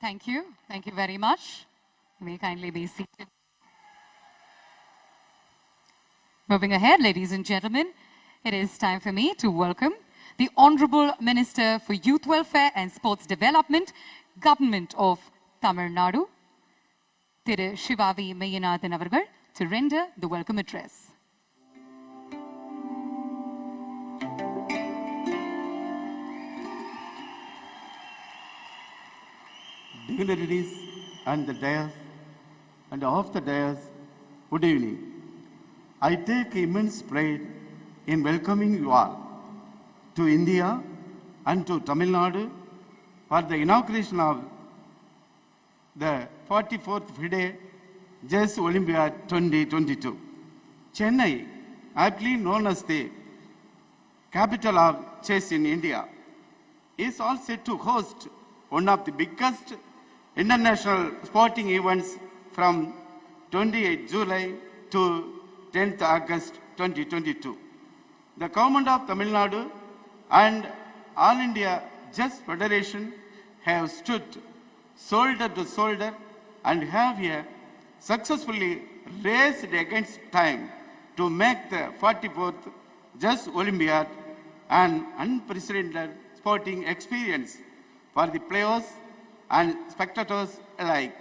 Thank you. Thank you very much. You may kindly be seated. Moving ahead, ladies and gentlemen, it is time for me to welcome the Honorable Minister for Youth Welfare and Sports Development, Government of Tamilnadu, Thiru Shivavi Meyyanathan avargal, to render the welcome address. Dignitaries and the dais and off the dais, good evening. I take immense pride in welcoming you all to India and to Tamil Nadu for the inauguration of the 44th FIDE Chess Olympiad 2022. Chennai, aptly known as the capital of chess in India, is all set to host one of the biggest international sporting events from 28 July to 10th August 2022. The government of Tamil Nadu and All India Chess Federation have stood shoulder to shoulder and have here successfully raced against time to make the 44th Chess Olympiad an unprecedented sporting experience for the players and spectators alike.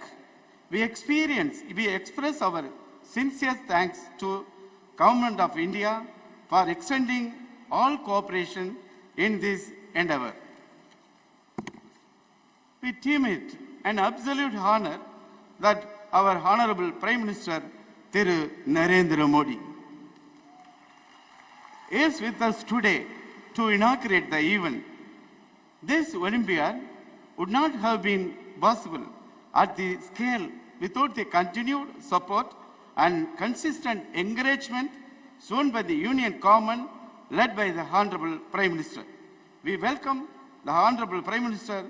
We express our sincere thanks to Government of India for extending all cooperation in this endeavor. We deem it an absolute honor that our Honorable Prime Minister Thiru Narendra Modi is with us today to inaugurate the event. This Olympiad would not have been possible at the scale without the continued support and consistent encouragement shown by the Union Government led by the Honorable Prime Minister. We welcome the Honorable Prime Minister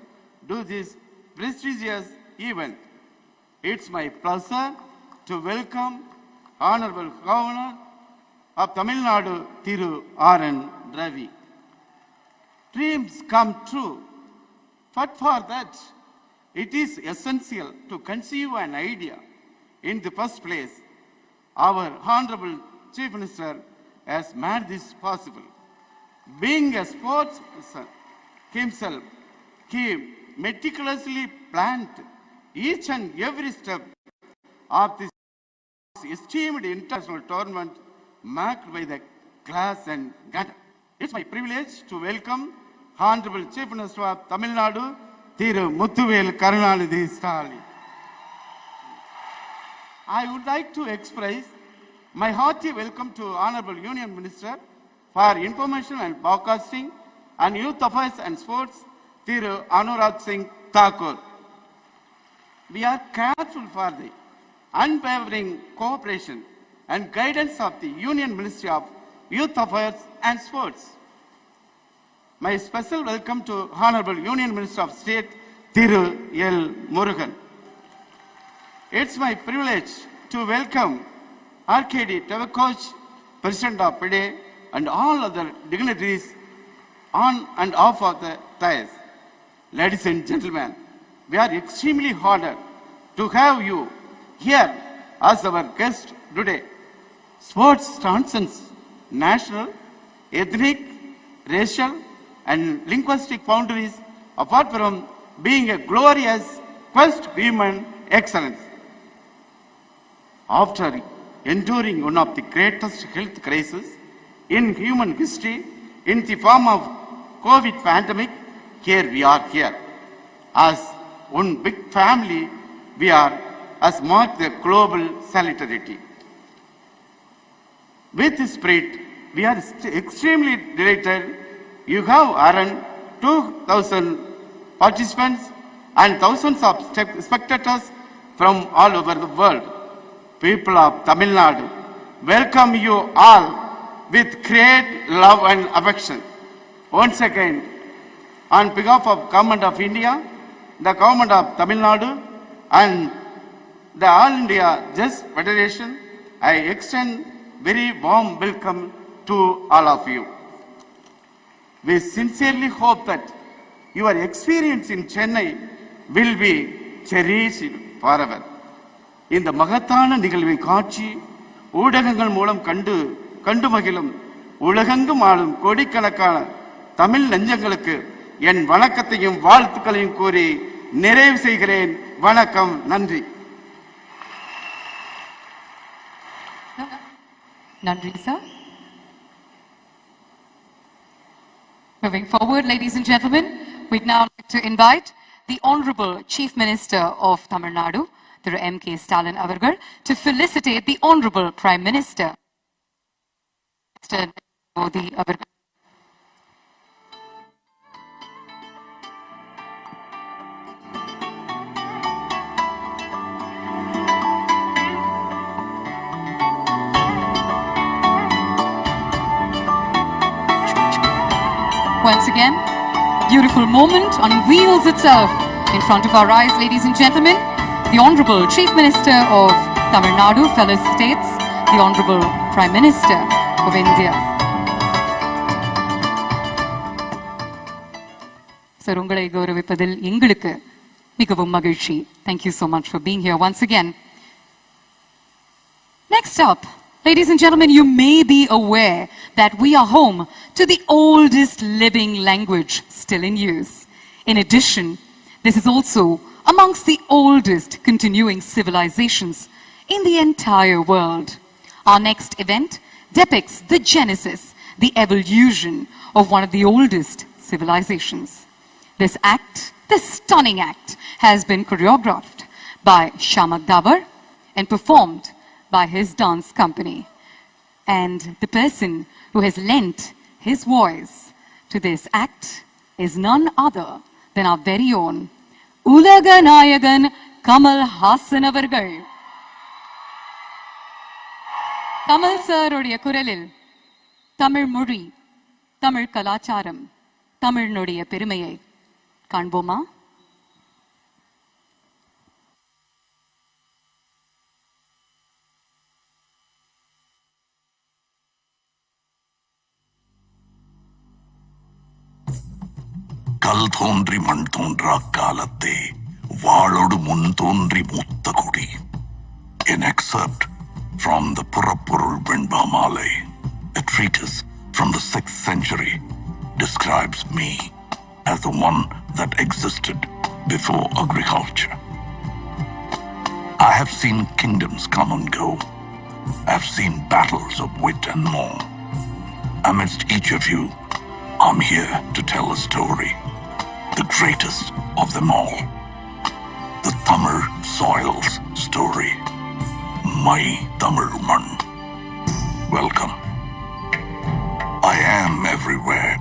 to this prestigious event. It's my pleasure to welcome Honorable Governor of Tamil Nadu, Thiru R.N. Ravi. Dreams come true, but for that, it is essential to conceive an idea in the first place. Our Honorable Chief Minister has made this possible. Being a sportsman himself, he meticulously planned each and every step of this esteemed international tournament marked by the class and grandeur. It's my privilege to welcome Honorable Chief Minister of Tamil Nadu, Thiru Muthuvel Karunanidhi Stalin. I would like to express my hearty welcome to Honorable Union Minister for Information and Broadcasting and Youth Affairs and Sports, Thiru Anurag Singh Thakur. We are grateful for the unwavering cooperation and guidance of the Union Ministry of Youth Affairs and Sports. My special welcome to Honorable Union Minister of State, Thiru L. Murugan. It's my privilege to welcome RKD Tavakoch, President of FIDE, and all other dignitaries on and off of the dais. Ladies and gentlemen, we are extremely honored to have you here as our guest today. Sports transcends national, ethnic, racial, and linguistic boundaries apart from being a glorious quest of human excellence. After enduring one of the greatest health crises in human history in the form of COVID pandemic, here we are here. As one big family, we are as mark the global solidarity. With this spirit, we are extremely delighted you have around 2,000 participants and thousands of spectators from all over the world. People of Tamil Nadu, welcome you all with great love and affection. Once again, on behalf of Government of India, the Government of Tamil Nadu and the All India Chess Federation, I extend very warm welcome to all of you. We sincerely hope that your experience in Chennai will be cherish forever. இந்த மகத்தான நிகழ்வின் காட்சி ஊடகங்கள் மூலம் கண்டு மகிழும் உலகெங்கும் ஆளும் கோடிக்கணக்கான தமிழ் நெஞ்சங்களுக்கு என் வணக்கத்தையும் வாழ்த்துக்களையும் கூறி நிறைவு செய்கிறேன். வணக்கம், நன்றி. Nandri, sir. Moving forward, ladies and gentlemen, we'd now like to invite the Honorable Chief Minister of Tamil Nadu, Thiru M.K. Stalin avargal, to felicitate the Honorable Prime Minister, Mr. Modi avargal. Once again, beautiful moment unveils itself in front of our eyes, ladies and gentlemen. The Honorable Chief Minister of Tamil Nadu felicitates the Honorable Prime Minister of India. Sir, ungalai gauravipadil engalukku mikavum magizhchi. Thank you so much for being here once again. Next up, ladies and gentlemen, you may be aware that we are home to the oldest living language still in use. In addition, this is also amongst the oldest continuing civilizations in the entire world. Our next event depicts the genesis, the evolution of one of the oldest civilizations. This act, this stunning act, has been choreographed by Shamak Davar and performed by his dance company. And the person who has lent his voice to this act is none other than our very own Ulaganayagan Kamal Hassan avargal. Kamal sir uடைய குரலில் தமிழ் மொழி, தமிழ் கலாச்சாரம், தமிழினுடைய பெருமையை காண்போமா? கல் தோன்றி மண் தோன்றா காலத்தே வாளோடு முன் தோன்றி மூத்த கொடி. An excerpt from the புறப்பொருள் வெண்பா மாலை, a treatise from the 6th century, describes me as the one that existed before agriculture. I have seen kingdoms come and go. I have seen battles of wit and more. Amidst each of you, I'm here to tell a story, the greatest of them all, the Tamil soil's story, my Tamil man. Welcome. I am everywhere.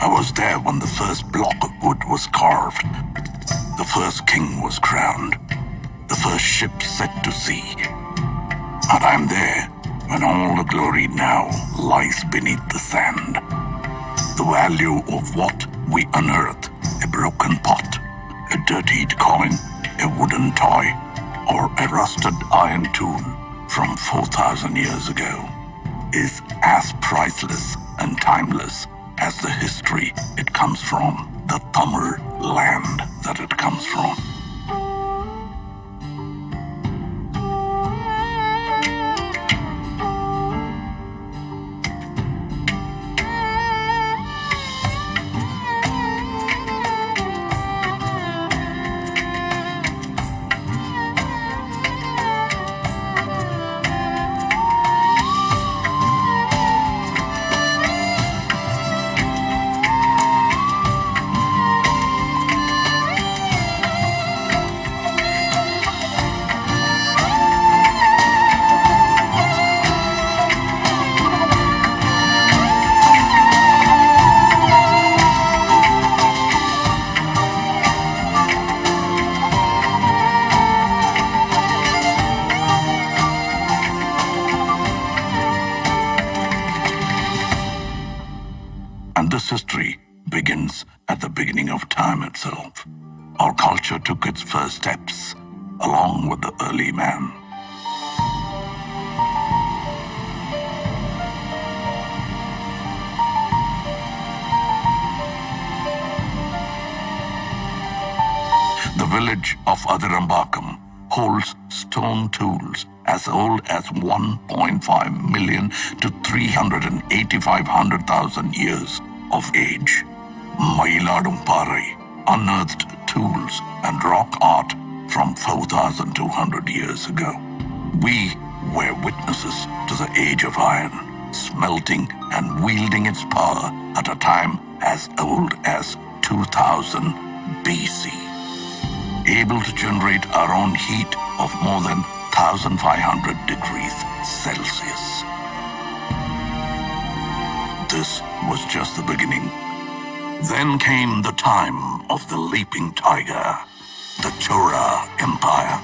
I was there when the first block of wood was carved, the first king was crowned, the first ship set to sea, and I'm there when all the glory now lies beneath the sand. The value of what we unearth, a broken pot, a dirtied coin, a wooden toy, or a rusted iron tool from 4,000 years ago, is as priceless and timeless as the history it comes from, the Tamil land that it comes from. And this history begins at the beginning of time itself. Our culture took its first steps along with the early man. The village of Adirambakam holds stone tools as old as 1.5 million to 385,000 years of age. Mailadumparai unearthed tools and rock art from 4,200 years ago. We were witnesses to the age of iron, smelting and wielding its power at a time as old as 2000 BC. Able to generate our own heat of more than 1,500 degrees Celsius. This was just the beginning. Then came the time of the leaping tiger, the Chola Empire.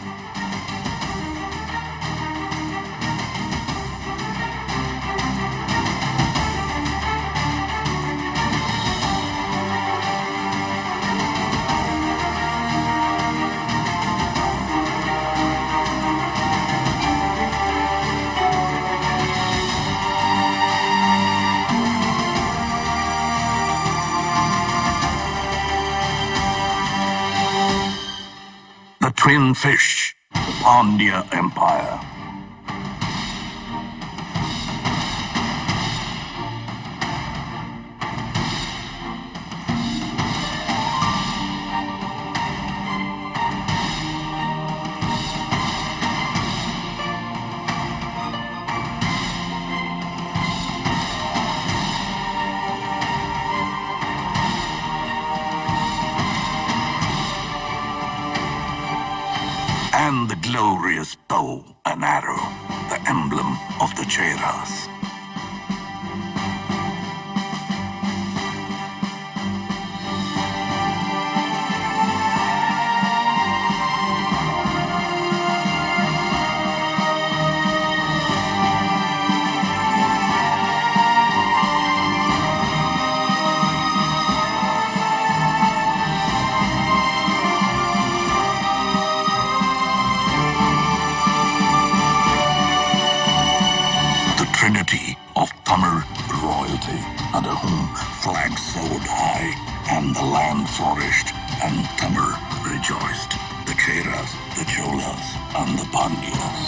The twin fish, the Pandya Empire. And the glorious bow and arrow, the emblem of the Cheras. Trinity of Tamil royalty, under whom flags soared high and the land flourished and Tamil rejoiced. The Cheras, the Cholas, and the Pandyas.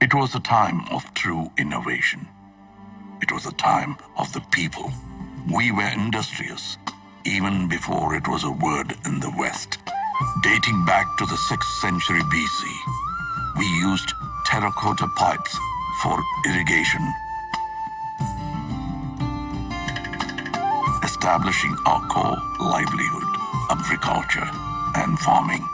It was a time of true innovation. It was a time of the people. We were industrious, even before it was a word in the West. Dating back to the 6th century BC, we used terracotta pipes for irrigation, establishing our core livelihood, agriculture, and farming.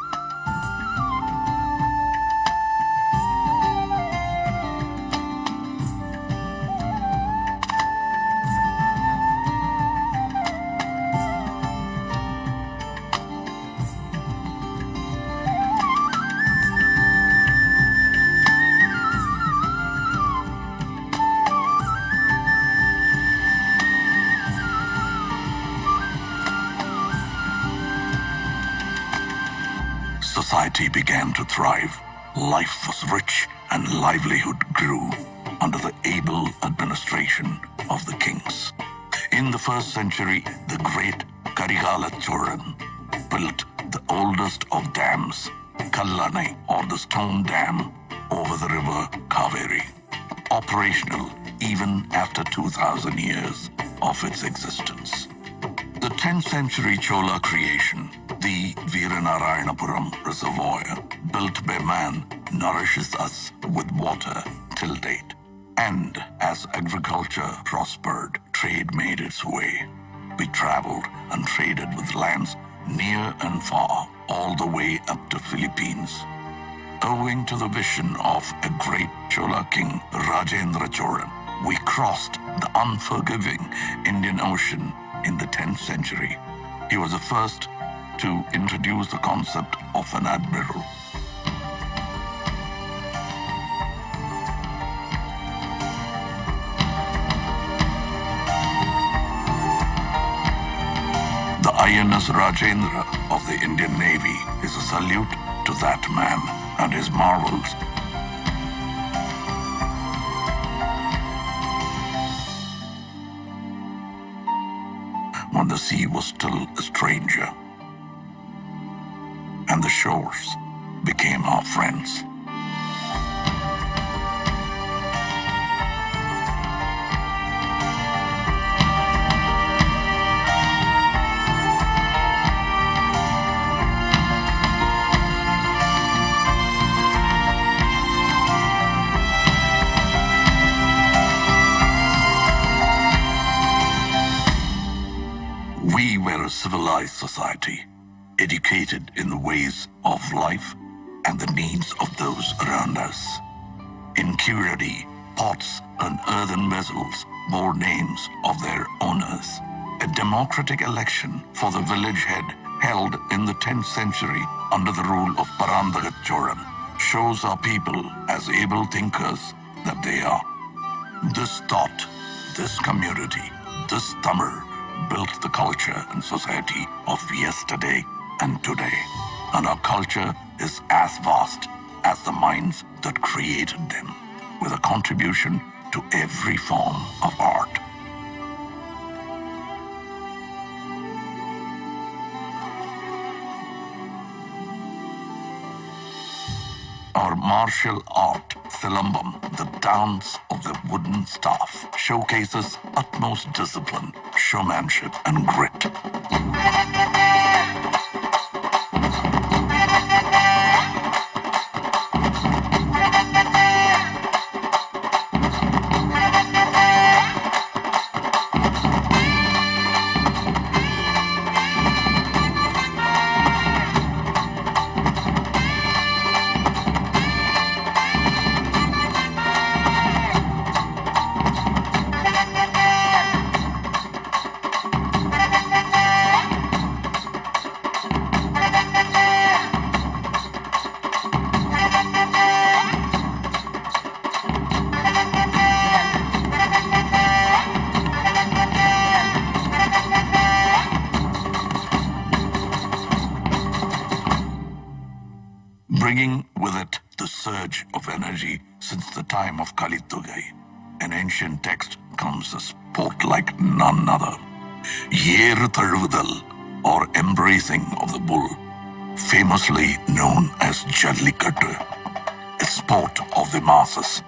Society began to thrive. Life was rich and livelihood grew under the able administration of the kings. In the 1st century, the great Karigala Cholan built the oldest of dams, Kallanai, or the stone dam, over the river Kaveri, operational even after 2,000 years of its existence. The 10th century Chola creation, the Veeranarayanapuram Reservoir, built by man, nourishes us with water till date. And as agriculture prospered, trade made its way. We traveled and traded with lands near and far, all the way up to Philippines. Owing to the vision of a great Chola king, Rajendra Cholan, we crossed the unforgiving Indian Ocean in the 10th century. He was the first to introduce the concept of an admiral. The INS Rajendra of the Indian Navy is a salute to that man and his marvels. When the sea was still a stranger, and the shores became our friends. We were a civilized society, educated in the ways of life and the needs of those around us. In Curadi, pots and earthen vessels bore names of their owners. A democratic election for the village head held in the 10th century under the rule of Parandagat Choran shows our people as able thinkers that they are. This thought, this community, this Tamil built the culture and society of yesterday and today. And our culture is as vast as the minds that created them, with a contribution to every form of art. Our martial art, Silambam, the dance of the wooden staff, showcases utmost discipline, showmanship, and grit. Bringing with it the surge of energy since the time of Kalitugai. An ancient text comes a sport like none other. Yeru Thaluvudal, or embracing of the bull, famously known as Jallikattu, a sport of the masses.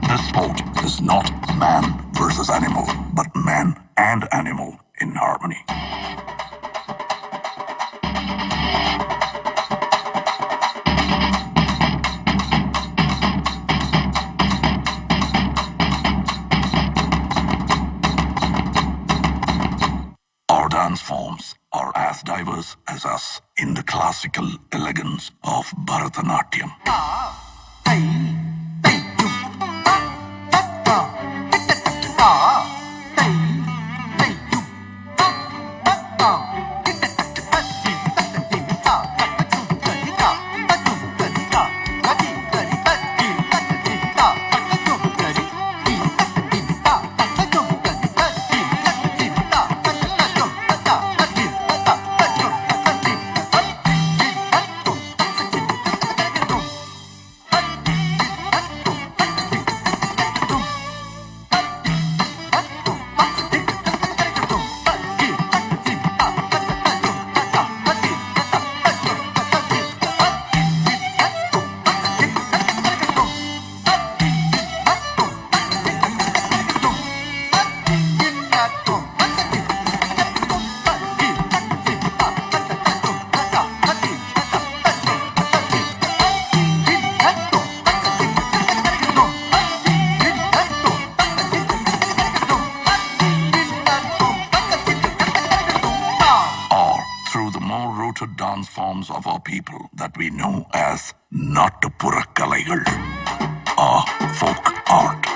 This sport is not man versus animal, but man and animal in harmony. Our dance forms are as diverse as us in the classical elegance of Bharatanatyam. Dance forms of our people that we know as Nattupura Kalaigal. our folk art.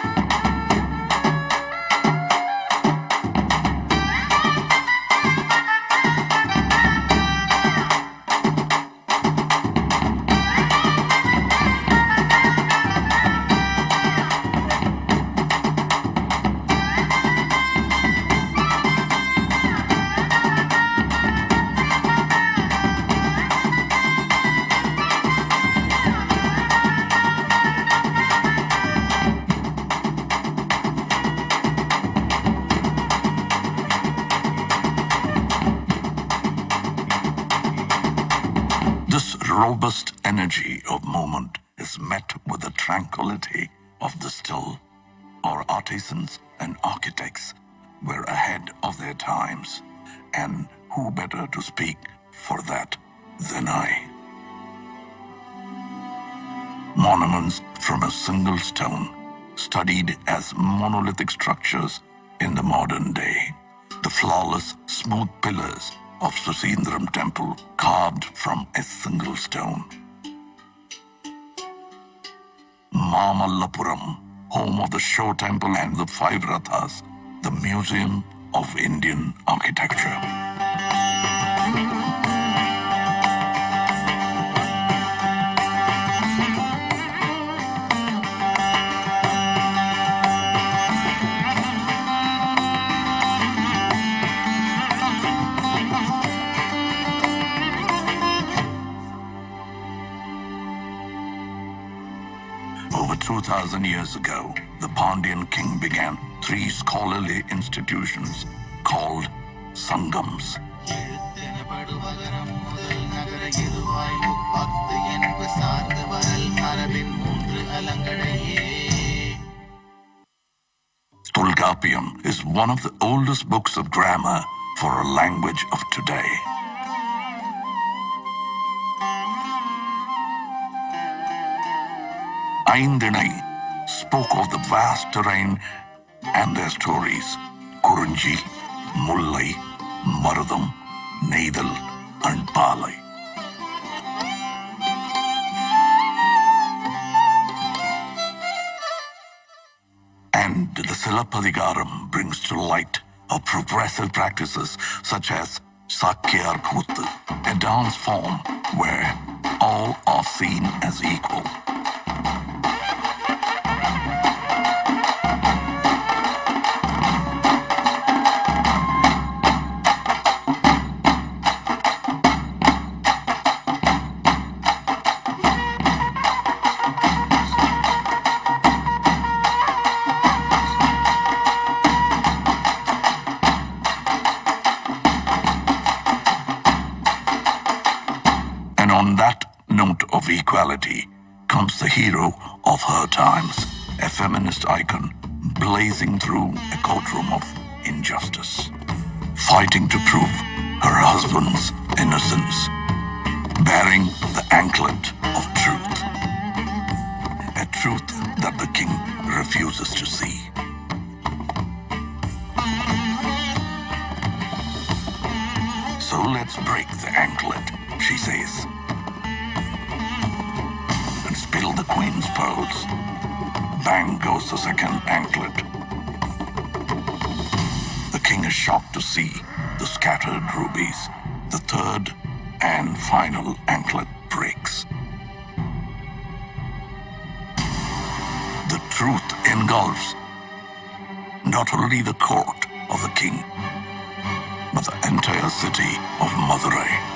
This robust energy of movement is met with the tranquility of the still. Our artisans and architects were ahead of their times, and who better to speak for that than I? Monuments from a single stone, studied as monolithic structures in the modern day. The flawless, smooth pillars of Susindram temple carved from a single stone. Mamallapuram, home of the Show Temple and the Five Rathas, the Museum of Indian Architecture. Over 2,000 years ago, the Pandyan king began 3 scholarly institutions called Sangams. Tolkappiyam is one of the oldest books of grammar for a language of today. Aindinai spoke of the vast terrain and their stories. Kurunji, Mullai, Marudam, Neidal, and Palai. And the Silappadigaram brings to light of progressive practices such as Sakyar Kuttu, a dance form where all are seen as equal. And on that note of equality comes the hero of her times, a feminist icon blazing through a courtroom of injustice, fighting to prove her husband's innocence, bearing the anklet of truth, a truth that the king refuses to see. So let's break the anklet, she says, and spill the queen's pearls. Bang goes the second anklet. The king is shocked to see the scattered rubies. The third and final anklet breaks. The truth engulfs not only the court of the king, but the entire city of Madurai.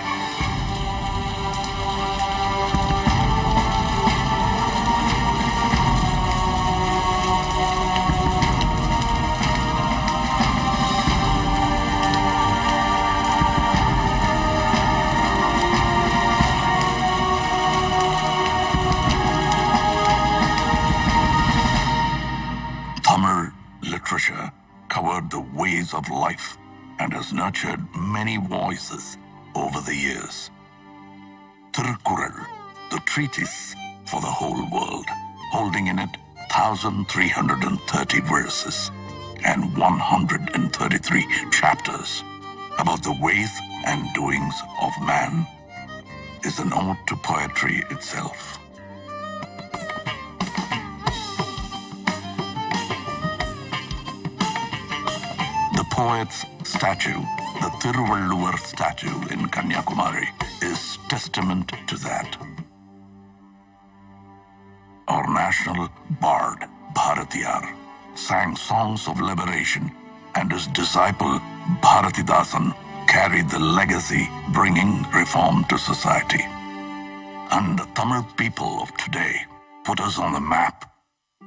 Tamil literature covered the ways of life and has nurtured many voices over the years. Tirukkural, the treatise for the whole world, holding in it 1,330 verses and 133 chapters about the ways and doings of man, is an ode to poetry itself. poet's statue, the Thiruvalluvar statue in Kanyakumari, is testament to that. Our national bard, Bharatiyar, sang songs of liberation, and his disciple, Bharatidasan, carried the legacy, bringing reform to society. And the Tamil people of today put us on the map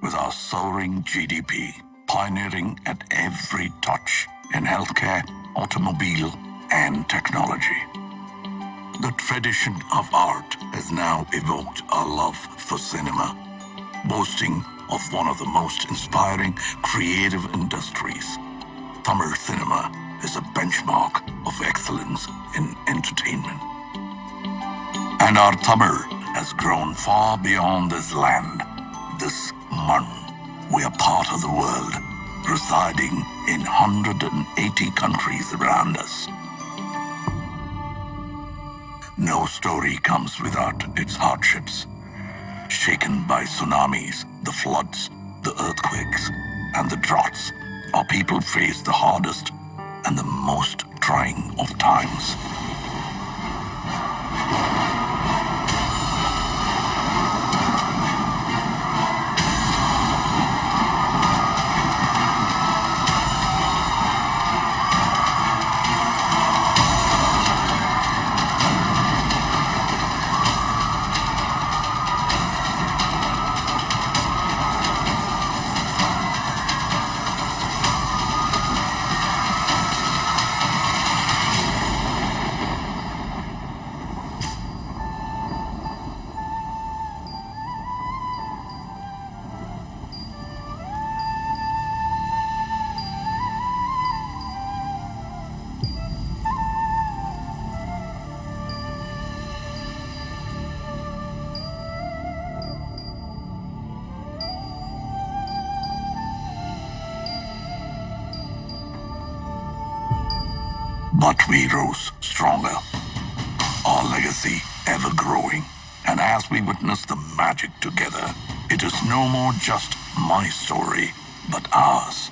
with our soaring GDP, pioneering at every touch in healthcare, automobile, and technology. The tradition of art has now evoked our love for cinema, boasting of one of the most inspiring creative industries. Tamil cinema is a benchmark of excellence in entertainment. And our Tamil has grown far beyond this land, this man. We are part of the world, residing in 180 countries around us. No story comes without its hardships. Shaken by tsunamis, the floods, the earthquakes, and the droughts, our people face the hardest and the most trying of times. But we rose stronger, our legacy ever growing. And as we witness the magic together, it is no more just my story, but ours.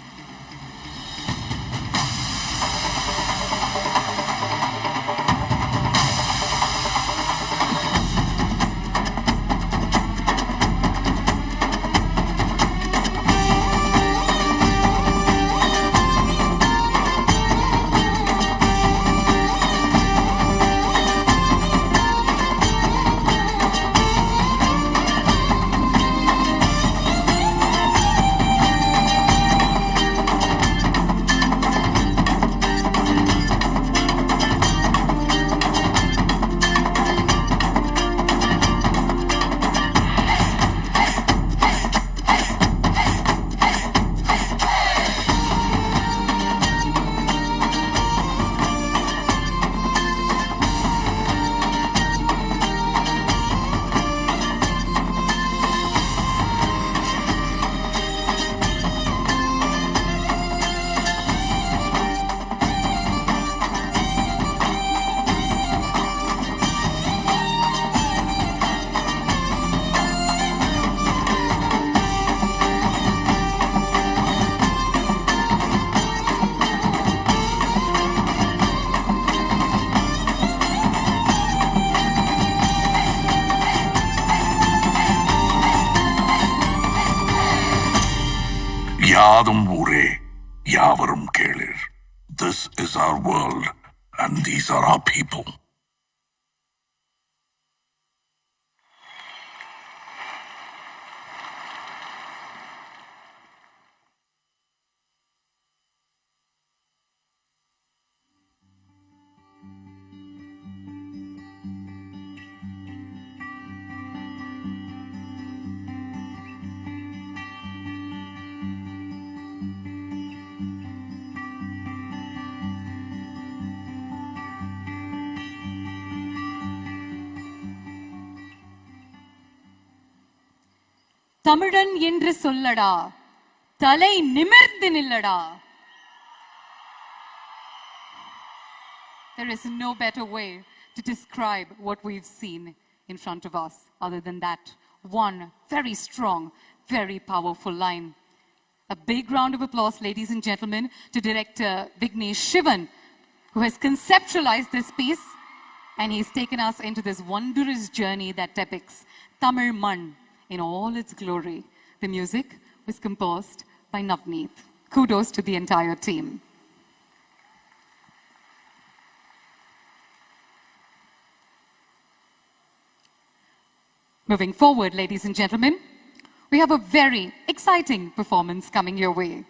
Yadum Ure, Yavarum Kelir. This is our world, and these are our people. தமிழன் என்று சொல்லடா, தலை நிமிர்ந்து நில்லடா. There is no better way to describe what we've seen in front of us other than that one very strong, very powerful line. A big round of applause, ladies and gentlemen, to director Vignesh Shivan, who has conceptualized this piece, and he's taken us into this wondrous journey that depicts Tamil Mann in all its glory. The music was composed by Navneet. Kudos to the entire team. Moving forward, ladies and gentlemen, we have a very exciting performance coming your way.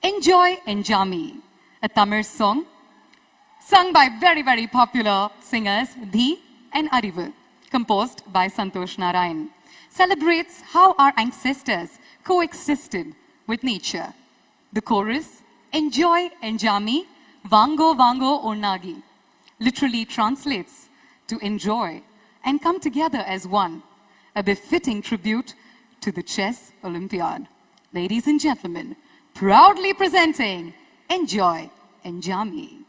Enjoy Enjami, a Tamil song sung by very, very popular singers Dhi and Arivu, composed by Santosh Narayan, celebrates how our ancestors coexisted with nature. The chorus, Enjoy Enjami, Vango Vango Onnagi, literally translates to enjoy and come together as one, a befitting tribute to the Chess Olympiad. Ladies and gentlemen, proudly presenting Enjoy Enjami.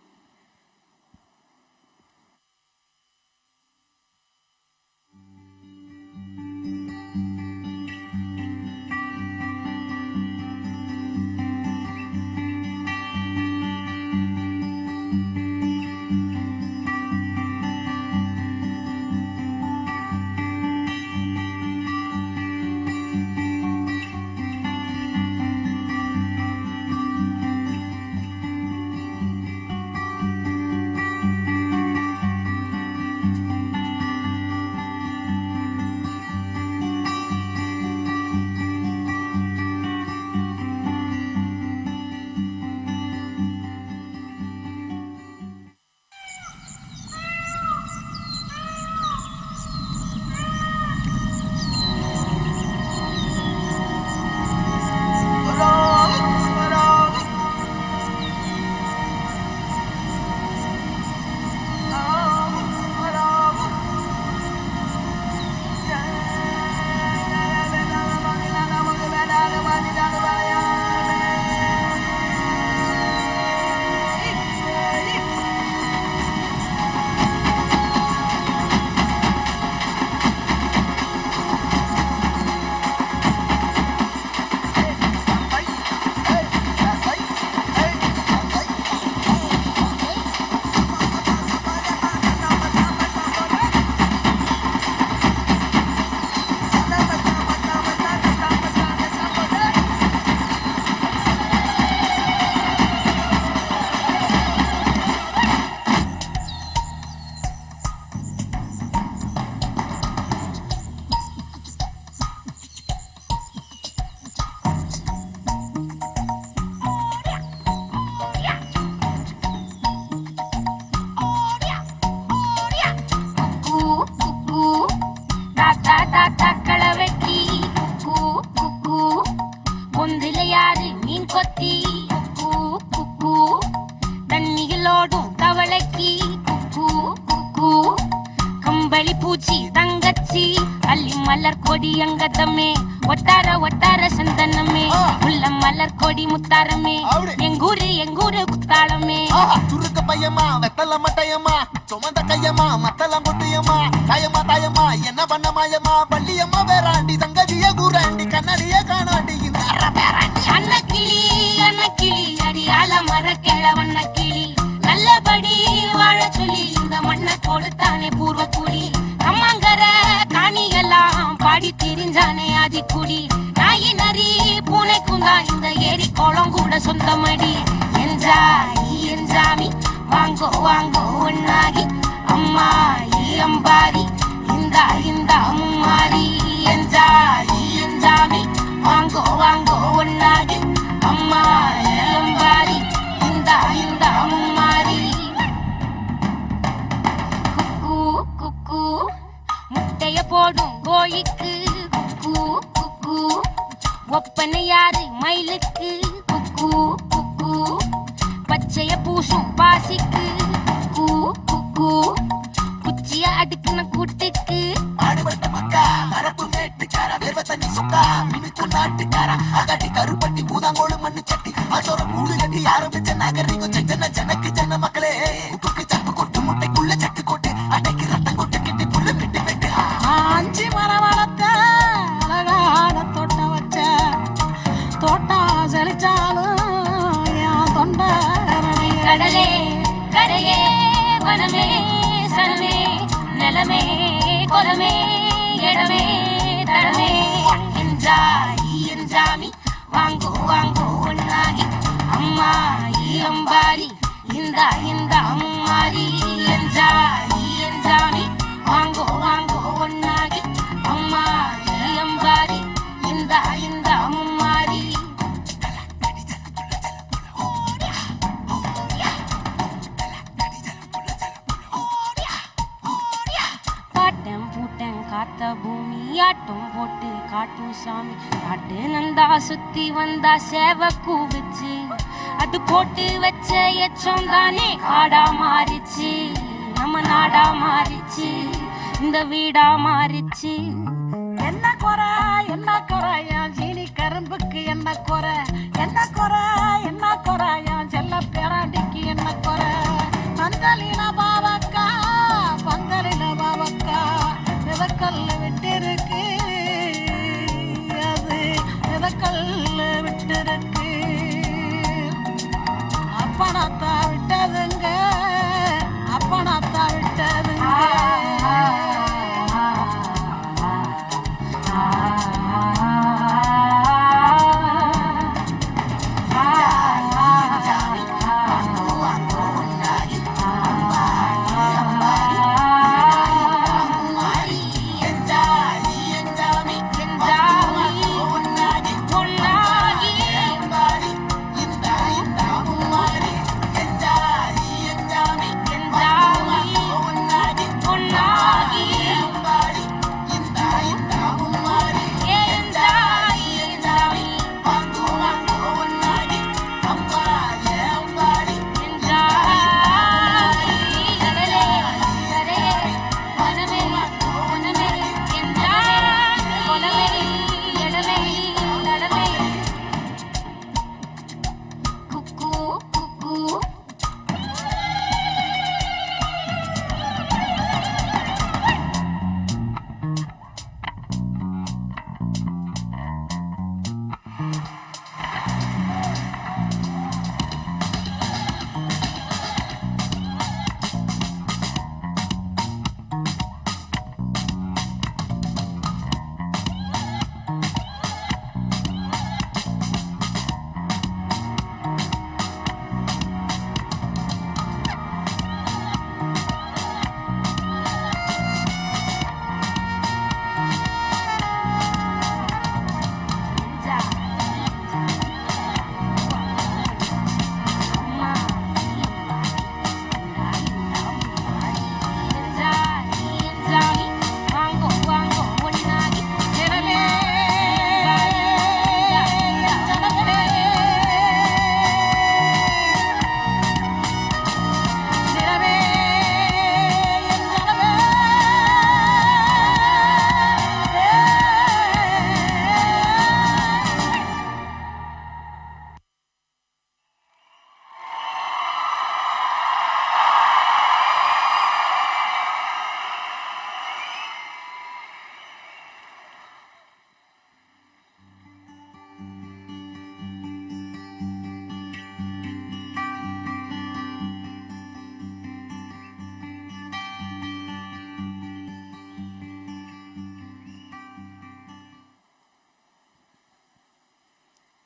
அங்கதமே ஒட்டார ஒட்டார சந்தனமே உள்ள மலர் கொடி முத்தாரமே எங்கூரு குத்தாளமே துருக்க பையமா வெத்தல மட்டையம்மா சுமந்த கையம்மா மத்தலம் கொட்டியம்மா தாயம்மா என்ன பண்ண மாயம்மா பள்ளியம்மா வேறாண்டி சங்கதிய கூறாண்டி கண்ணடிய காணாண்டி இந்த அன்னக்கிளி அடியால மர கிழவண்ண கிளி நல்லபடி வாழ சொல்லி இந்த மண்ணை கொடுத்தானே பூர்வ குடி அம்மாங்கர காணியெல்லாம் பாடி திரிஞ்சானே ஆதிக்குடி நாயி நரி பூனைக்கும் தான் இந்த ஏரி குளம் கூட சொந்தமடி என்ஜாமி வாங்கோ வாங்கோ ஒன்னாகி அம்மா அம்பாரி இந்த அம்மாரி என்ஜாமி வாங்கோ வாங்கோ ஒன்னாகி அம்மா அம்பாரி இந்த அம்மாரி குக்கு குக்கு முட்டைய போடும் கோழிக்கு குக்கு குக்கு ஒப்பனை யாரு மயிலுக்கு குக்கு குக்கு பச்சைய பூசும் பாசிக்கு குக்கு குக்கு குச்சிய அடுக்குன கூட்டுக்கு ஆடுபட்ட மக்கா மரப்பு மேட்டுக்கார வேர்வ தண்ணி சொக்கா மினுக்கு நாட்டுக்கார அகட்டி கருப்பட்டி பூதாங்கோடு மண்ணு சட்டி அதோட கூடு கட்டி ஆரம்பிச்ச நகரிக்கும் ஜனக்கு ஜன மக்களே உப்புக்கு சப்பு கொட்டு முட்டைக்குள்ள சட்டு கொட்டு அன்னைக்கு ரத்தம் கொட்டு கிட்டி புல்லு வெட்டி வெட்டு ஆஞ்சி மரம் வளர்த்த அழகான தோட்டம் வச்ச தோட்டம் கொலமே இடமே தடமே என்ஜாமி வாங்கோ வாங்கோ ஒன்னாகி அம்மா அம்பாரி இந்த அம்மாரி என்ஜாமி வாங்கோ வாங்கோ ஒன்னாகி அம்மா அம்பாரி இந்த அம்மாரி பாட்டம் பூட்டம் காத்த பூமி ஆட்டம் போட்டு காட்டும் சாமி காட்டு நந்தா சுத்தி வந்தா சேவ கூவிச்சு அது போட்டு வச்ச எச்சம் தானே காடா மாறிச்சு நம்ம நாடா மாறிச்சு இந்த வீடா மாறிச்சு என்ன குறை என் சீனி கரும்புக்கு என்ன குறை என் செல்ல பேராண்டிக்கு என்ன குறை பந்தலின பாவக்கா மிதக்கல்ல விட்டிருக்கு அது மிதக்கல்ல விட்டிருக்கு அப்பனாத்தா விட்டதுங்க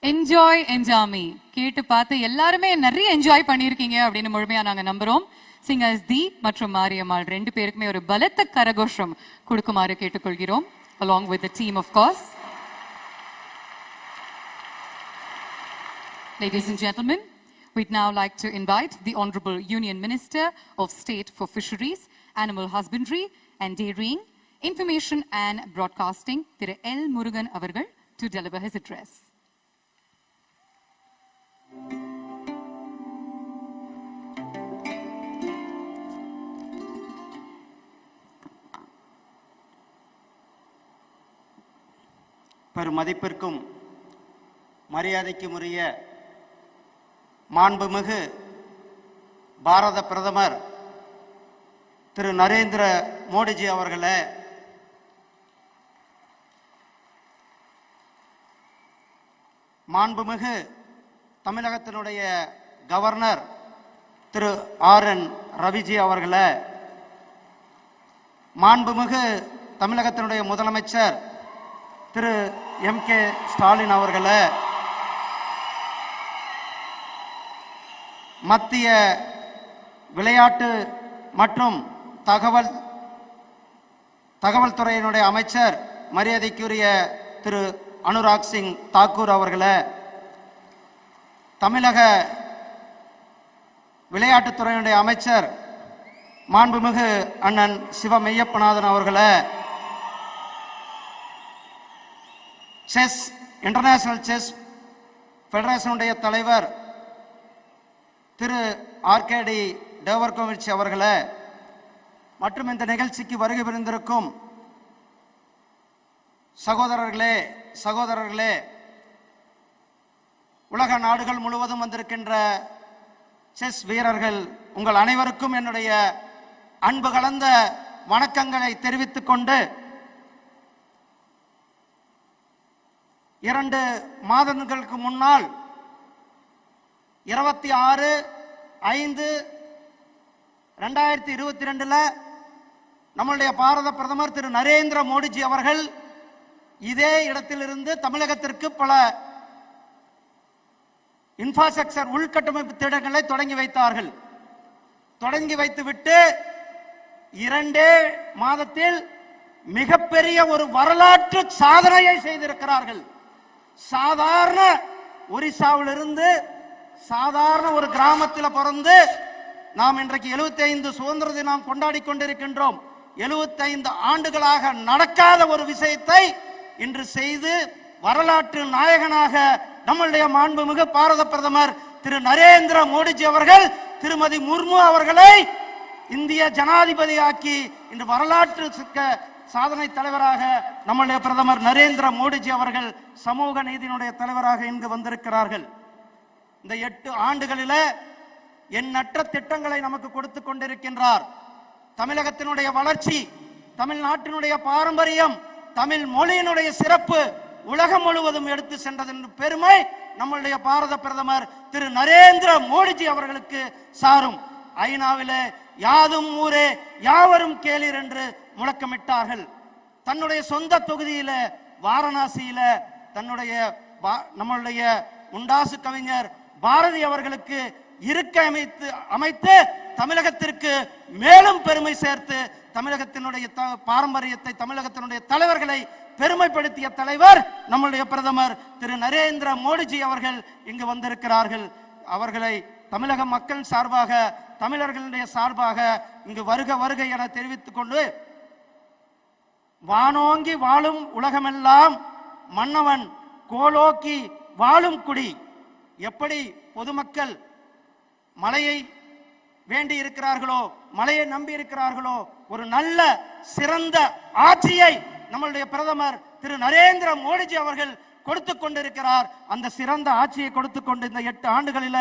என்ஜாய் என்ஜாமி கேட்டு பார்த்து எல்லாருமே நிறைய என்ஜாய் பண்ணியிருக்கீங்க அப்படின்னு முழுமையா நாங்க நம்புறோம். சிங்கர்ஸ் தி மற்றும் மாரியம்மாள் ரெண்டு பேருக்குமே ஒரு பலத்த கரகோஷம் கொடுக்குமாறு கேட்டுக்கொள்கிறோம். along with the team of course. Ladies and gentlemen, we'd now like to invite the Honorable Union Minister of State for Fisheries, Animal Husbandry and Dairying, Information and Broadcasting, Thiru L. Murugan avargal, to deliver his address. பெருமதிப்பிற்கும் மரியாதைக்கும் உரிய மாண்புமிகு பாரத பிரதமர் திரு நரேந்திர மோடிஜி அவர்களே, மாண்புமிகு தமிழகத்தினுடைய governor திரு RN Raviji அவர்களே, மாண்புமிகு தமிழகத்தினுடைய முதலமைச்சர் திரு M.K. ஸ்டாலின் அவர்களை, மத்திய விளையாட்டு மற்றும் தகவல் துறையினுடைய அமைச்சர் மரியாதைக்குரிய திரு அனுராக் சிங் தாக்கூர் அவர்களை, தமிழக விளையாட்டுத்துறையினுடைய அமைச்சர் மாண்புமிகு அண்ணன் சிவ மெய்யப்பநாதன் அவர்களை, இன்டர்நேஷனல் செஸ் ஃபெடரேஷனுடைய தலைவர் திரு R.K.D. டேவர்கோவிச் அவர்களை மற்றும் இந்த நிகழ்ச்சிக்கு வருகை புரிந்திருக்கும் சகோதரர்களே, உலக நாடுகள் முழுவதும் வந்திருக்கின்ற செஸ் வீரர்கள், உங்கள் அனைவருக்கும் என்னுடைய அன்பு கலந்த வணக்கங்களை தெரிவித்துக் கொண்டு, 2 மாதங்களுக்கு முன்னால் 26/5/2022 நம்முடைய பாரத பிரதமர் திரு நரேந்திர மோடிஜி அவர்கள் இதே இடத்திலிருந்து தமிழகத்திற்கு பல இன்ஃப்ராஸ்ட்ரக்சர் உள்கட்டமைப்பு திட்டங்களை தொடங்கி வைத்தார்கள். தொடங்கி வைத்துவிட்டு 2 மாதத்தில் மிகப்பெரிய ஒரு வரலாற்று சாதனையை செய்திருக்கிறார்கள். சாதாரண ஒரிசாவிலிருந்து சாதாரண ஒரு கிராமத்தில் பிறந்து நாம் இன்றைக்கு 75 சுதந்திர தினம் கொண்டாடி கொண்டிருக்கின்றோம். 75 ஆண்டுகளாக நடக்காத ஒரு விஷயத்தை இன்று செய்து வரலாற்று நாயகனாக நம்முடைய மாண்புமிகு பாரத பிரதமர் திரு நரேந்திர மோடிஜி அவர்கள் திருமதி முர்மு அவர்களை இந்திய ஜனாதிபதியாக்கி இன்று வரலாற்று சாதனை தலைவராக நம்முடைய பிரதமர் நரேந்திர மோடிஜி அவர்கள் சமூக நீதியினுடைய தலைவராக இங்கு வந்திருக்கிறார்கள். இந்த 8 ஆண்டுகளில எண்ணற்ற திட்டங்களை நமக்கு கொடுத்து கொண்டிருக்கின்றார். தமிழகத்தினுடைய வளர்ச்சி, தமிழ்நாட்டினுடைய பாரம்பரியம், தமிழ் மொழியினுடைய சிறப்பு உலகம் முழுவதும் எடுத்து சென்றதன் பெருமை நம்முடைய பாரத பிரதமர் திரு நரேந்திர மோடிஜி அவர்களுக்கு சாரும். ஐநாவிலே யாதும் ஊரே யாவரும் கேளீர் என்று முழக்கமிட்டார்கள். தன்னுடைய சொந்த தொகுதியில வாரணாசியில நம்முடைய முண்டாசு கவிஞர் பாரதி அவர்களுக்கு இருக்கை அமைத்து தமிழகத்திற்கு மேலும் பெருமை சேர்த்து தமிழகத்தினுடைய பாரம்பரியத்தை, தமிழகத்தினுடைய தலைவர்களை பெருமைப்படுத்திய தலைவர் நம்முடைய பிரதமர் திரு நரேந்திர மோடிஜி அவர்கள் இங்கு வந்திருக்கிறார்கள். அவர்களை தமிழக மக்கள் சார்பாக, தமிழர்களுடைய சார்பாக இங்கு வருக வருக என தெரிவித்துக் கொண்டு, வானோங்கி வாழும் உலகமெல்லாம் மன்னவன் கோலோக்கி வாழும் குடி. எப்படி பொதுமக்கள் மழையை வேண்டி இருக்கிறார்களோ, மழையை நம்பி இருக்கிறார்களோ, ஒரு நல்ல சிறந்த ஆட்சியை நம்மளுடைய பிரதமர் திரு நரேந்திர மோடிஜி அவர்கள் கொடுத்து கொண்டிருக்கிறார். அந்த சிறந்த ஆட்சியை கொடுத்து கொண்டு இந்த 8 ஆண்டுகளில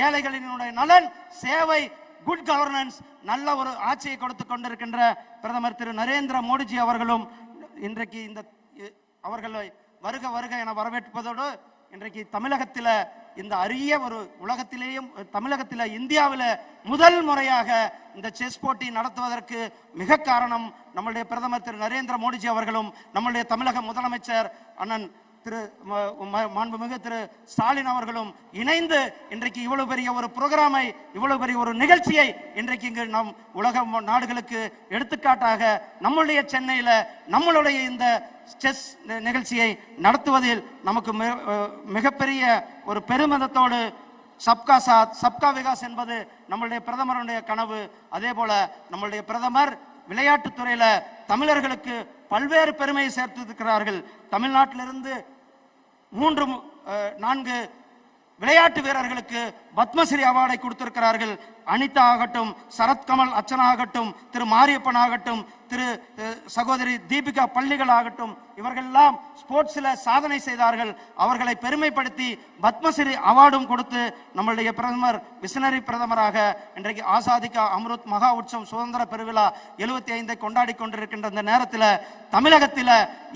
ஏழைகளினுடைய நலன், சேவை, குட் கவர்னன்ஸ், நல்ல ஒரு ஆட்சியை கொடுத்து கொண்டிருக்கின்ற பிரதமர் திரு நரேந்திர மோடிஜி அவர்களும் இன்றைக்கு அவர்களை வருக வருக என வரவேற்பதோடு, இன்றைக்கு தமிழகத்தில் இந்த அரிய ஒரு உலகத்திலேயும் தமிழகத்தில் இந்தியாவில் முதல் முறையாக இந்த செஸ் போட்டி நடத்துவதற்கு மிக காரணம் நம்முடைய பிரதமர் திரு நரேந்திர மோடிஜி அவர்களும் நம்முடைய தமிழக முதலமைச்சர் அண்ணன் திரு மாண்புமிகு திரு ஸ்டாலின் அவர்களும் இணைந்து இன்றைக்கு இவ்வளவு பெரிய ஒரு புரோகிராமை, இவ்வளவு பெரிய ஒரு நிகழ்ச்சியை இன்றைக்கு இங்கு நம் உலக நாடுகளுக்கு எடுத்துக்காட்டாக நம்முடைய சென்னையில் நம்மளுடைய இந்த செஸ் நிகழ்ச்சியை நடத்துவதில் நமக்கு மிகப்பெரிய ஒரு பெருமிதத்தோடு சப்கா சாத் சப்கா விகாஸ் என்பது நம்மளுடைய பிரதமருடைய கனவு. அதே போல நம்மளுடைய பிரதமர் விளையாட்டுத்துறையில தமிழர்களுக்கு பல்வேறு பெருமையை சேர்த்திருக்கிறார்கள். தமிழ்நாட்டிலிருந்து 3-4 விளையாட்டு வீரர்களுக்கு பத்மஸ்ரீ அவார்டை கொடுத்திருக்கிறார்கள். அனிதா ஆகட்டும், சரத்கமல் அர்ச்சனா ஆகட்டும், திரு மாரியப்பன் ஆகட்டும், திரு சகோதரி தீபிகா பள்ளிகள் ஆகட்டும், இவர்களெல்லாம் ஸ்போர்ட்ஸில் சாதனை செய்தார்கள். அவர்களை பெருமைப்படுத்தி பத்மஸ்ரீ அவார்டும் கொடுத்து நம்மளுடைய பிரதமர் விசனரி பிரதமராக இன்றைக்கு ஆசாதிகா அம்ருத் மகா உற்சவம் சுதந்திர பெருவிழா 75 கொண்டாடி கொண்டிருக்கின்ற இந்த நேரத்தில் தமிழகத்தில்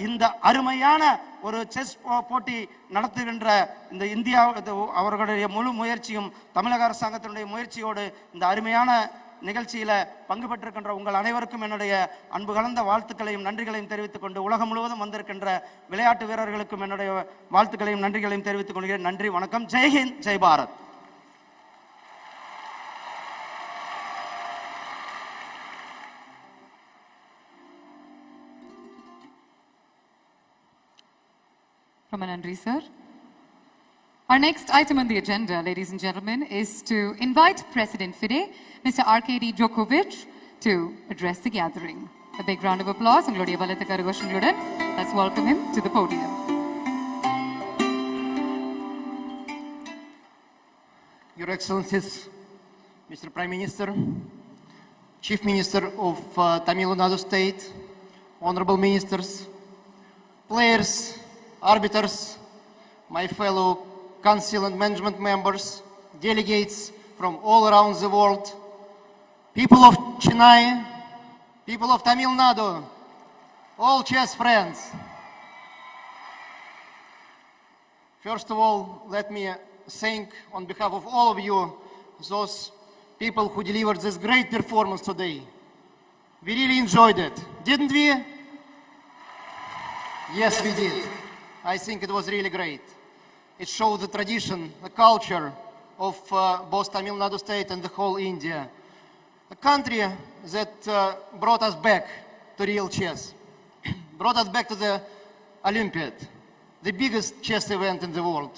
இந்த அருமையான ஒரு செஸ் போட்டி நடத்துகின்ற இந்த இந்தியா அவர்களுடைய முழு முயற்சியும் தமிழக அரசாங்கத்தினுடைய முயற்சியோடு இந்த அருமையான நிகழ்ச்சியில பங்கு பெற்றிருக்கின்ற உங்கள் அனைவருக்கும் என்னுடைய அன்பு கலந்த வாழ்த்துக்களையும் நன்றிகளையும் தெரிவித்துக் கொண்டு உலகம் முழுவதும் வந்திருக்கின்ற விளையாட்டு வீரர்களுக்கும் என்னுடைய வாழ்த்துக்களையும் நன்றிகளையும் தெரிவித்துக் கொள்கிறேன். நன்றி, வணக்கம். Jai Hind, Jai Bharat. Ramanandri, sir. Our next item on the agenda, ladies and gentlemen, is to invite President FIDE, Mr. Arkady Djokovic, to address the gathering. A big round of applause. Let's welcome him to the podium. Your Excellencies, Mr. Prime Minister, Chief Minister of Tamilnadu State, Honorable Ministers, players, arbiters, my fellow council and management members, delegates from all around the world, people of Chennai, people of Tamil Nadu, all chess friends. First of all, let me thank on behalf of all of you those people who delivered this great performance today. We really enjoyed it, didn't we? Yes, we did. I think it was really great. It showed the tradition, the culture of both Tamil Nadu state and the whole India. A country that brought us back to real chess, brought us back to the Olympiad, the biggest chess event in the world,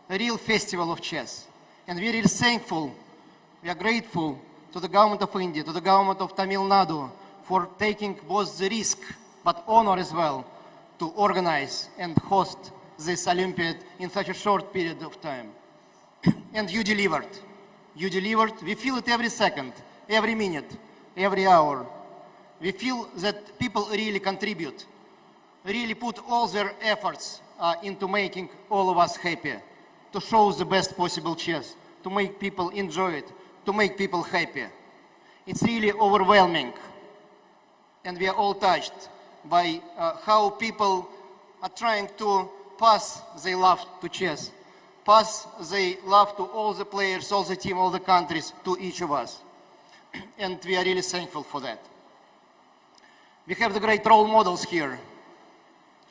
a real festival of chess. And we're really thankful, we are grateful to the government of India, to the government of Tamil Nadu for taking both the risk but honor as well to organize and host this Olympiad in such a short period of time. And you delivered. You delivered. We feel it every second, every minute, every hour. We feel that people really contribute, really put all their efforts into making all of us happy, to show the best possible chess, to make people enjoy it, to make people happy. It's really overwhelming. And we are all touched by how people are trying to pass their love to chess, pass their love to all the players, all the team, all the countries, to each of us. And we are really thankful for that. We have the great role models here.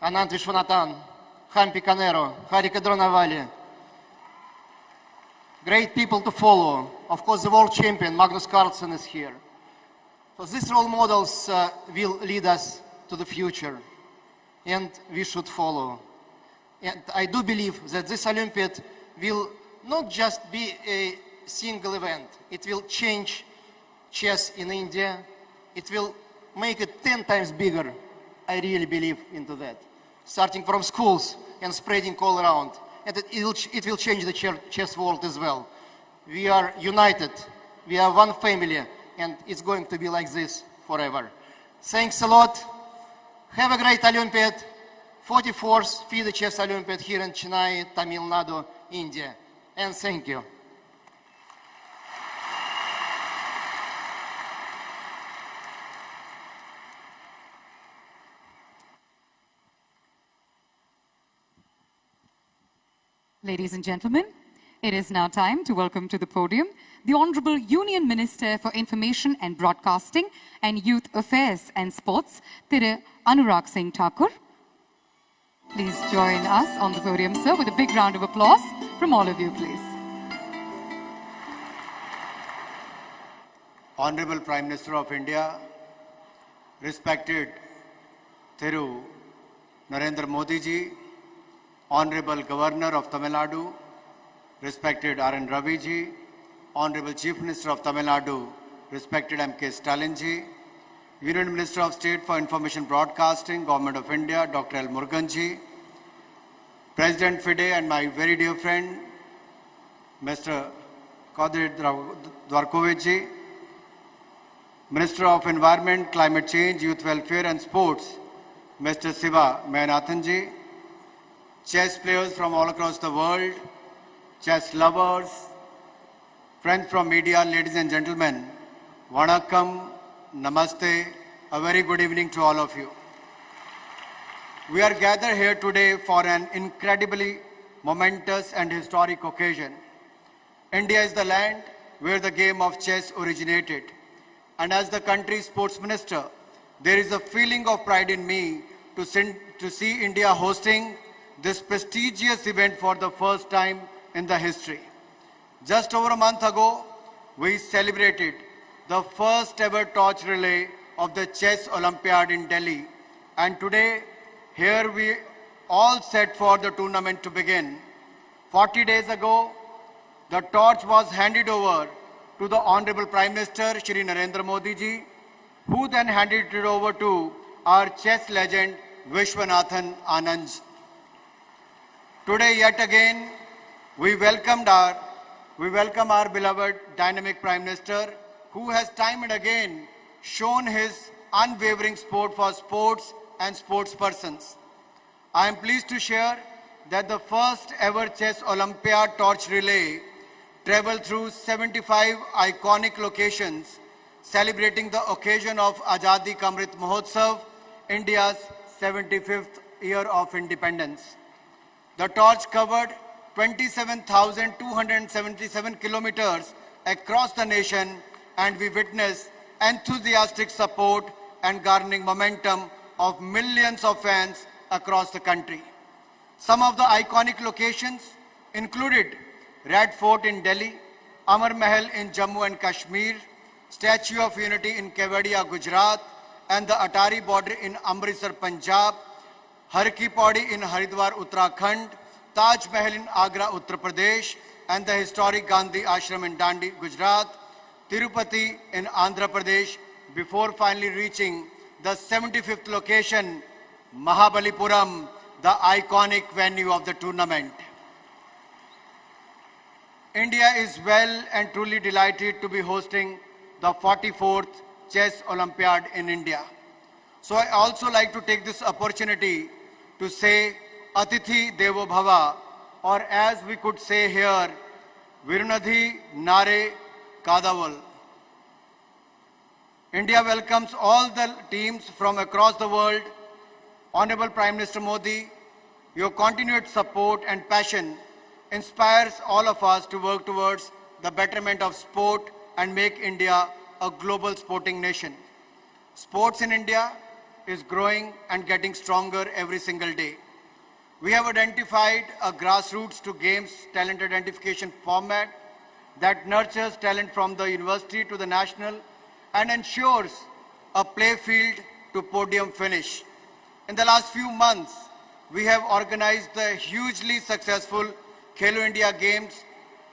Anand Vishwanathan, Hampi Canero, Hari Kadronavali. Great people to follow. Of course, the world champion, Magnus Carlsen, is here. So these role models will lead us to the future, and we should follow. And I do believe that this Olympiad will not just be a single event. It will change chess in India. It will make it 10 times bigger. I really believe into that. Starting from schools and spreading all around. And it will change the chess world as well. We are united. We are one family. And it's going to be like this forever. Thanks a lot. Have a great Olympiad. 44th FIDE Chess Olympiad here in Chennai, Tamil Nadu, India. And thank you. Ladies and gentlemen, it is now time to welcome to the podium the Honorable Union Minister for Information and Broadcasting and Youth Affairs and Sports, Thiru Anurag Singh Thakur. Please join us on the podium, sir, with a big round of applause from all of you, please. Honorable Prime Minister of India, respected Thiru Narendra Modi ji, Honorable Governor of Tamil Nadu, respected R.N. Ravi ji, Honorable Chief Minister of Tamil Nadu, respected M.K. Stalin ji, Union Minister of State for Information Broadcasting, Government of India, Dr. L. Murugan ji, President FIDE and my very dear friend, Mr. Kadir Dwarkovic ji, Minister of Environment, Climate Change, Youth Welfare and Sports, Mr. Siva Mayanathan ji, chess players from all across the world, chess lovers, friends from media, ladies and gentlemen, Vanakkam, Namaste, a very good evening to all of you. We are gathered here today for an incredibly momentous and historic occasion. India is the land where the game of chess originated. and as the country's sports minister, there is a feeling of pride in me to see India hosting this prestigious event for the first time in the history. Just over a month ago, we celebrated the first ever torch relay of the Chess Olympiad in Delhi. And today, here we all set for the tournament to begin. 40 days ago, the torch was handed over to the Honorable Prime Minister, Shri Narendra Modi ji, who then handed it over to our chess legend, Vishwanathan Anand. Today, yet again, we welcome our beloved dynamic Prime Minister, who has time and again shown his unwavering support for sports and sports persons. I am pleased to share that the first ever Chess Olympiad torch relay traveled through 75 iconic locations celebrating the occasion of Azadi Ka Amrit Mahotsav, India's 75th year of independence. The torch covered 27,277 kilometers across the nation, and we witnessed enthusiastic support and garnering momentum of millions of fans across the country. Some of the iconic locations included Red Fort in Delhi, Amar Mahal in Jammu and Kashmir, Statue of Unity in Kevadia, Gujarat, and the Atari border in Amritsar, Punjab, Har Ki Pauri in Haridwar, Uttarakhand, Taj Mahal in Agra, Uttar Pradesh, and the historic Gandhi Ashram in Dandi, Gujarat, Tirupati in Andhra Pradesh, before finally reaching the 75th location, Mahabalipuram, the iconic venue of the tournament. India is well and truly delighted to be hosting the 44th Chess Olympiad in India. So I also like to take this opportunity to say Atithi Devo Bhava, or as we could say here, Virunadhi Nare Kadaval. India welcomes all the teams from across the world. Honorable Prime Minister Modi, your continued support and passion inspires all of us to work towards the betterment of sport and make India a global sporting nation. Sports in India is growing and getting stronger every single day. We have identified a grassroots to games talent identification format that nurtures talent from the university to the national and ensures a play field to podium finish. In the last few months, we have organized the hugely successful Khelo India Games,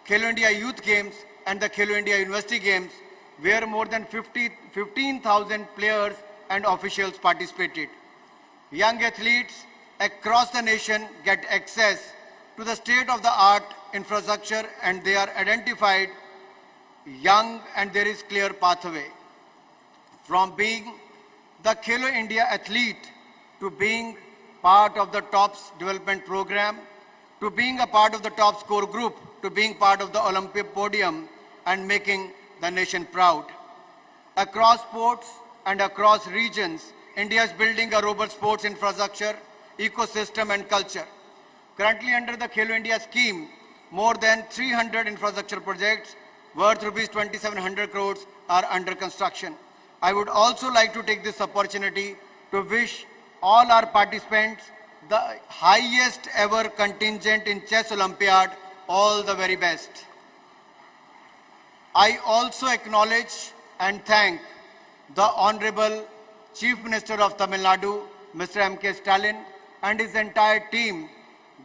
Khelo India Youth Games, and the Khelo India University Games, where more than 15,000 players and officials participated. Young athletes across the nation get access to the state-of-the-art infrastructure, and they are identified young, and there is clear pathway. From being the Khelo India athlete to being part of the TOPS development program, to being a part of the top score group, to being part of the Olympic podium and making the nation proud. Across sports and across regions, India is building a robust sports infrastructure, ecosystem and culture. Currently under the Khelo India scheme, more than 300 infrastructure projects worth rupees 2,700 crores are under construction. I would also like to take this opportunity to wish all our participants, the highest ever contingent in Chess Olympiad, all the very best. I also acknowledge and thank the Honorable Chief Minister of Tamil Nadu, Mr. M.K. Stalin, and his entire team,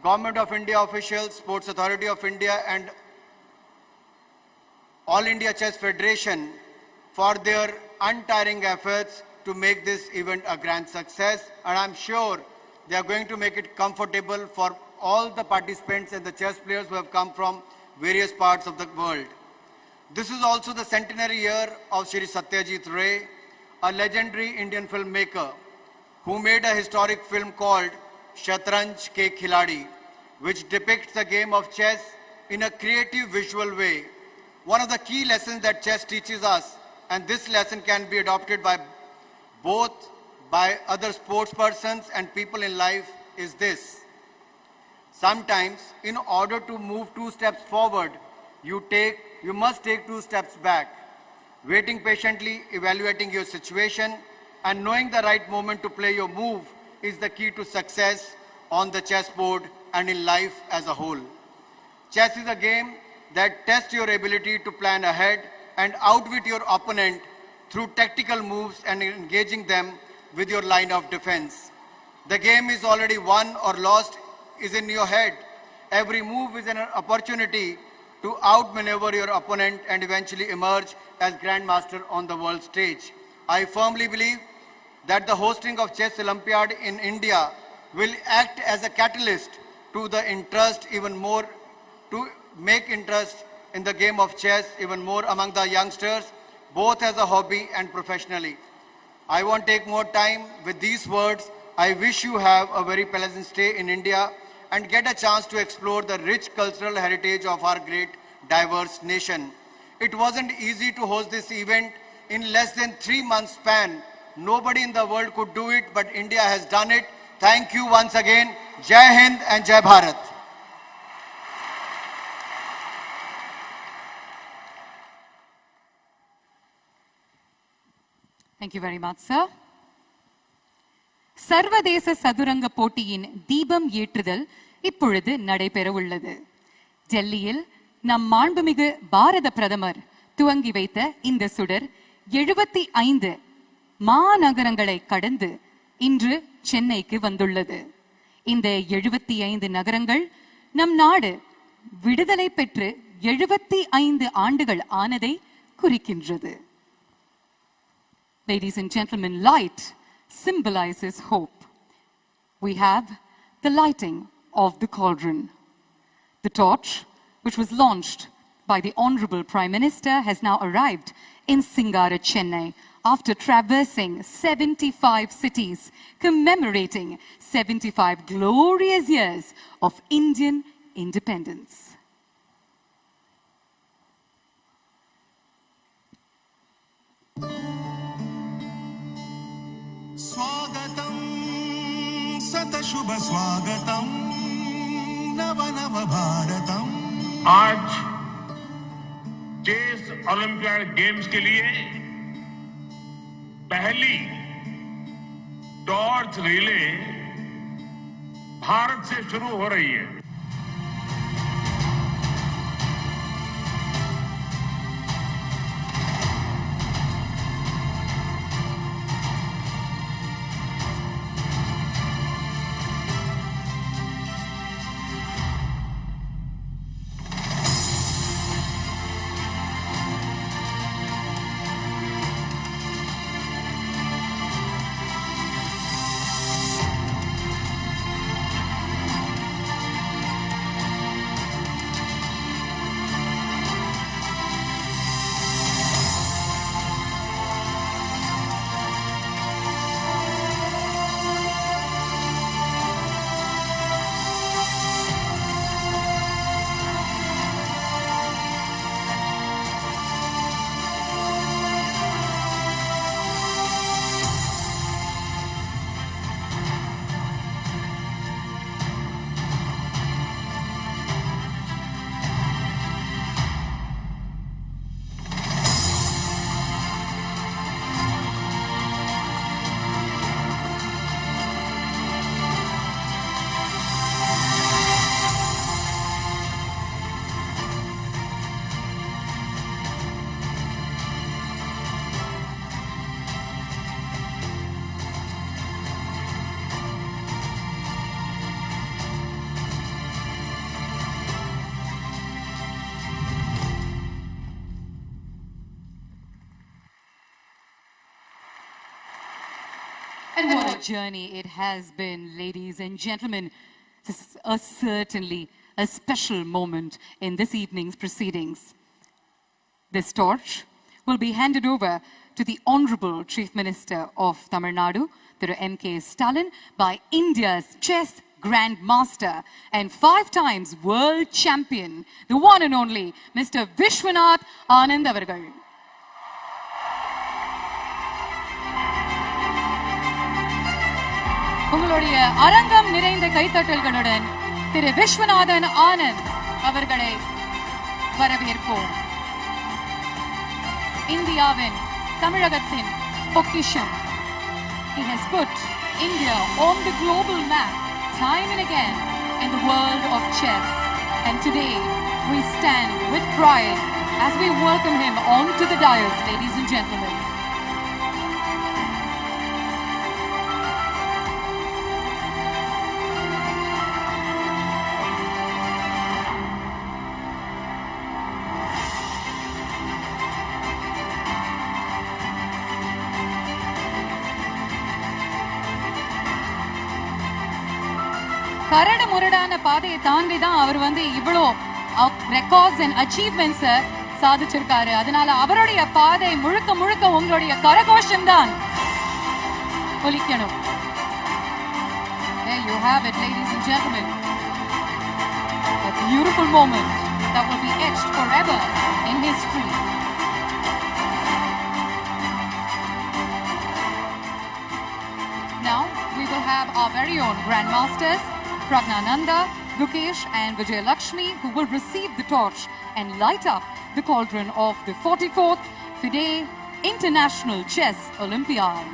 Government of India officials, Sports Authority of India, and All India Chess Federation for their untiring efforts to make this event a grand success. And I'm sure they are going to make it comfortable for all the participants and the chess players who have come from various parts of the world. This is also the centenary year of Shri Satyajit Ray, a legendary Indian filmmaker who made a historic film called Shatranj Ke Khiladi, which depicts the game of chess in a creative visual way. One of the key lessons that chess teaches us, and this lesson can be adopted by both by other sports persons and people in life, is this. Sometimes, in order to move 2 steps forward, you must take 2 steps back. waiting patiently, evaluating your situation, and knowing the right moment to play your move is the key to success on the chessboard and in life as a whole. Chess is a game that tests your ability to plan ahead and outwit your opponent through tactical moves and engaging them with your line of defense. The game is already won or lost is in your head. Every move is an opportunity to outmaneuver your opponent and eventually emerge as grandmaster on the world stage. I firmly believe that the hosting of Chess Olympiad in India will act as a catalyst to the interest even more, to make interest in the game of chess even more among the youngsters, both as a hobby and professionally. I won't take more time with these words. I wish you have a very pleasant stay in India and get a chance to explore the rich cultural heritage of our great diverse nation. It wasn't easy to host this event in less than 3 months span. Nobody in the world could do it, but India has done it. Thank you once again. Jai Hind and Jai Bharat. Thank you very much, sir. சர்வதேச சதுரங்க போட்டியின் தீபம் ஏற்றுதல் இப்பொழுது நடைபெற உள்ளது. டெல்லியில் நம் மாண்புமிகு பாரத பிரதமர் துவங்கி வைத்த இந்த சுடர் 75 மாநகரங்களை கடந்து இன்று சென்னைக்கு வந்துள்ளது. இந்த 75 நகரங்கள் நம் நாடு விடுதலை பெற்று 75 ஆண்டுகள் ஆனதை குறிக்கின்றது. Ladies and gentlemen, light symbolizes hope. We have the lighting of the cauldron. The torch, which was launched by the Honorable Prime Minister, has now arrived in Singara, Chennai, after traversing 75 cities, commemorating 75 glorious years of Indian independence. स्वागतं सतशुभ स्वागतं नव नव भारतम। आज chess olympiad games के लिए पहली torch relay Bharat से शुरू हो रही है। And what a journey it has been, ladies and gentlemen. This is certainly a special moment in this evening's proceedings. This torch will be handed over to the Honorable Chief Minister of Tamilnadu, Thiru M.K. Stalin, by India's chess Grand Master and 5 times world champion, the one and only Mr. Vishwanath Anand avargal. உங்களுடைய அரங்கம் நிறைந்த கைத்தட்டல்களுடன் திரு விஸ்வநாதன் ஆனந்த் அவர்களை வரவேற்போம். இந்தியாவின் தமிழகத்தின் பொக்கிஷம். He has put India on the global map time and again in the world of chess. And today we stand with pride as we welcome him onto the dais, ladies and gentlemen. கரடு முரடான பாதையை தாண்டி தான் அவர் இவ்வளோ records and achievements சாதிச்சிருக்காரு. அதனால அவருடைய பாதை முழுக்க முழுக்க உங்களுடைய கரகோஷம் தான் ஒலிக்கணும். There you have it, ladies and gentlemen. A beautiful moment that will be etched forever in history. Now we will have our very own grandmasters Pragnananda, Lukesh and Vijayalakshmi, who will receive the torch and light up the cauldron of the 44th FIDE International Chess Olympiad.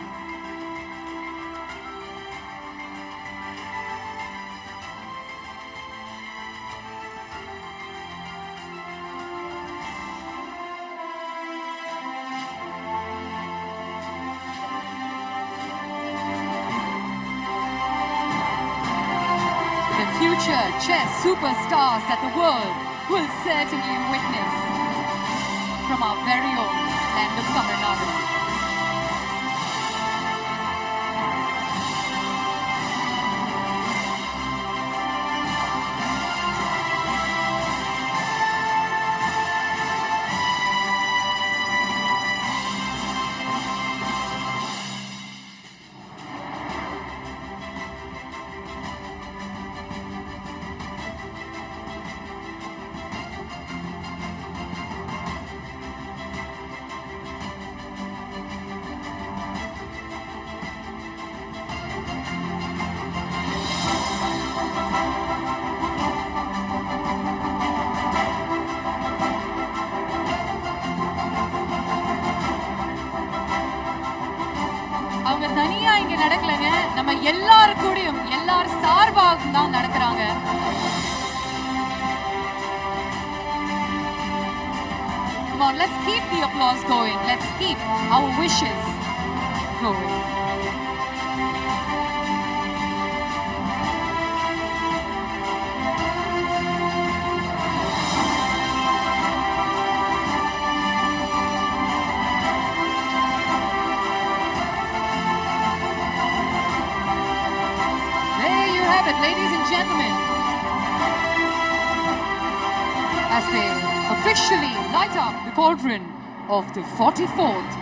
Future chess superstars that the world will certainly witness from our very own land of Tamilnadu. அவங்க தனியா இங்க நடக்கலங்க, நம்ம எல்லாரும் கூடயும் எல்லாரும் சார்பாக தான் நடக்கிறாங்க. Come on, let's keep the applause going. Let's keep our wishes going. Ladies and gentlemen, as they officially light up the cauldron of the 44th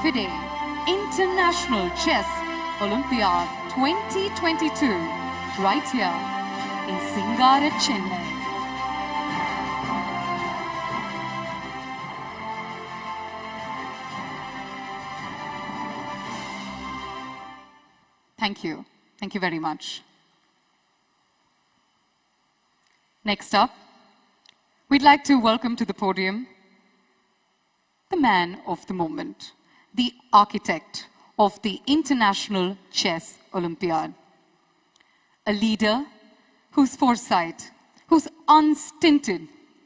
FIDE International Chess Olympiad 2022 right here in Singara, Chennai. Thank you. Thank you very much. Next up, we'd like to welcome to the podium the man of the moment, the architect of the International Chess Olympiad, a leader whose foresight, whose unstinted,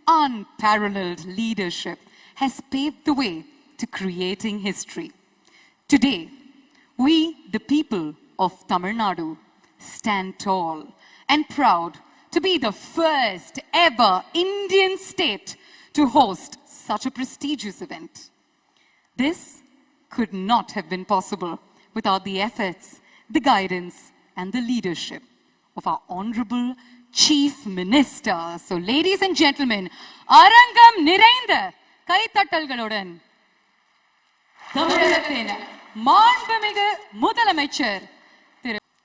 unparalleled leadership has paved the way to creating history. Today, we, the people of Tamilnadu, stand tall and proud to be the first ever Indian state to host such a prestigious event. This could not have been possible without the efforts, the guidance, and the leadership of our Honorable Chief Minister. So, ladies and gentlemen, அரங்கம் நிறைந்த கைத்தட்டல்களுடன் தமிழகத்தின் மாண்புமிகு முதலமைச்சர்